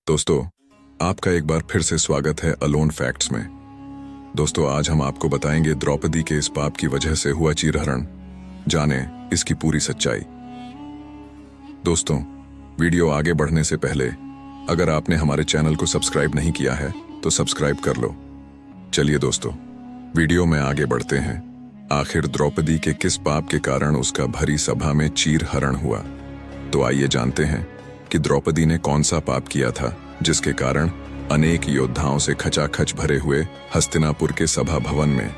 दोस्तों, आपका एक बार फिर से स्वागत है अलोन फैक्ट्स में। दोस्तों, आज हम आपको बताएंगे द्रौपदी के इस पाप की वजह से हुआ चीरहरण। जाने इसकी पूरी सच्चाई। दोस्तों, वीडियो आगे बढ़ने से पहले अगर आपने हमारे चैनल को सब्सक्राइब नहीं किया है तो सब्सक्राइब कर लो। चलिए दोस्तों, वीडियो में आगे बढ़ते हैं। आखिर द्रौपदी के किस पाप के कारण उसका भरी सभा में चीरहरण हुआ? तो आइए जानते हैं कि द्रौपदी ने कौन सा पाप किया था जिसके कारण अनेक योद्धाओं से खचाखच भरे हुए हस्तिनापुर के सभा भवन में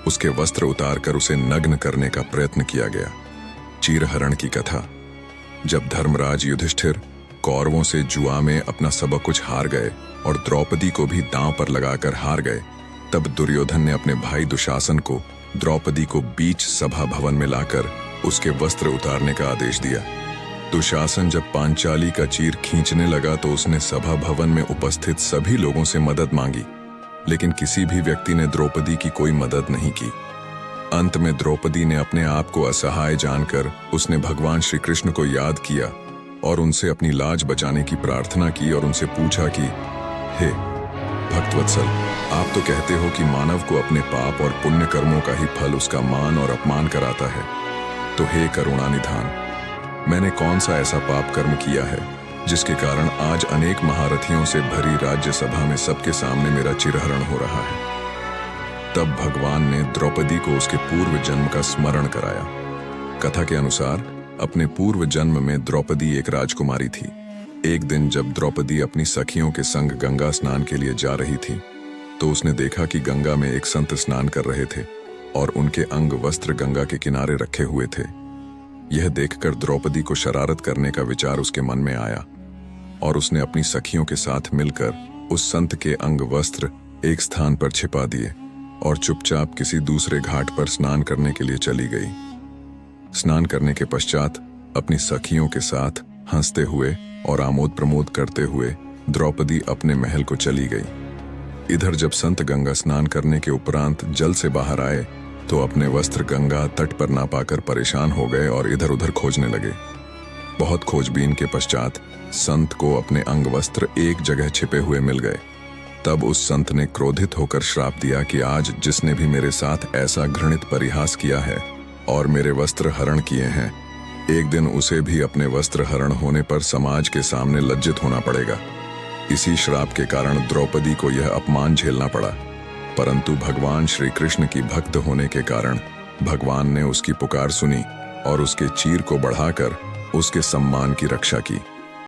उसके वस्त्र उतारकर उसे नग्न करने का प्रयत्न किया गया। चीरहरण की कथा। जब धर्मराज युधिष्ठिर कौरवों से जुआ में अपना सब कुछ हार गए और द्रौपदी को भी दांव पर लगाकर हार गए, तब दुर्योधन ने अपने भाई दुशासन को द्रौपदी को बीच सभा भवन में लाकर उसके वस्त्र उतारने का आदेश दिया। दुशासन जब पांचाली का चीर खींचने लगा तो उसने सभा भवन में उपस्थित सभी लोगों से मदद मांगी, लेकिन किसी भी व्यक्ति ने द्रौपदी की कोई मदद नहीं की। अंत में द्रौपदी ने अपने आप को असहाय जानकर उसने भगवान श्री कृष्ण को याद किया और उनसे अपनी लाज बचाने की प्रार्थना की और उनसे पूछा कि हे भक्तवत्सल, आप तो कहते हो कि मानव को अपने पाप और पुण्य कर्मों का ही फल उसका मान और अपमान कराता है, तो हे करुणानिधान, मैंने कौन सा ऐसा पाप कर्म किया है जिसके कारण आज अनेक महारथियों से भरी राज्यसभा में सबके सामने मेरा चिरहरण हो रहा है? तब भगवान ने द्रौपदी को उसके पूर्व जन्म का स्मरण कराया। कथा के अनुसार अपने पूर्व जन्म में द्रौपदी एक राजकुमारी थी। एक दिन जब द्रौपदी अपनी सखियों के संग गंगा स्नान के लिए जा रही थी तो उसने देखा कि गंगा में एक संत स्नान कर रहे थे और उनके अंग वस्त्र गंगा के किनारे रखे हुए थे। यह देखकर द्रौपदी को शरारत करने का विचार उसके मन में आया और उसने अपनी सखियों के साथ मिलकर उस संत के अंग वस्त्र एक स्थान पर छिपा दिए और चुपचाप किसी दूसरे घाट पर स्नान करने के लिए चली गई। स्नान करने के पश्चात अपनी सखियों के साथ हंसते हुए और आमोद प्रमोद करते हुए द्रौपदी अपने महल को चली गई। इधर जब संत गंगा स्नान करने के उपरांत जल से बाहर आए तो अपने वस्त्र गंगा तट पर ना पाकर परेशान हो गए और इधर उधर खोजने लगे। बहुत खोजबीन के पश्चात संत को अपने अंग वस्त्र एक जगह छिपे हुए मिल गए। तब उस संत ने क्रोधित होकर श्राप दिया कि आज जिसने भी मेरे साथ ऐसा घृणित परिहास किया है और मेरे वस्त्र हरण किए हैं, एक दिन उसे भी अपने वस्त्र हरण होने पर समाज के सामने लज्जित होना पड़ेगा। इसी श्राप के कारण द्रौपदी को यह अपमान झेलना पड़ा, परंतु भगवान श्री कृष्ण की भक्त होने के कारण भगवान ने उसकी पुकार सुनी और उसके चीर को बढ़ाकर उसके सम्मान की रक्षा की।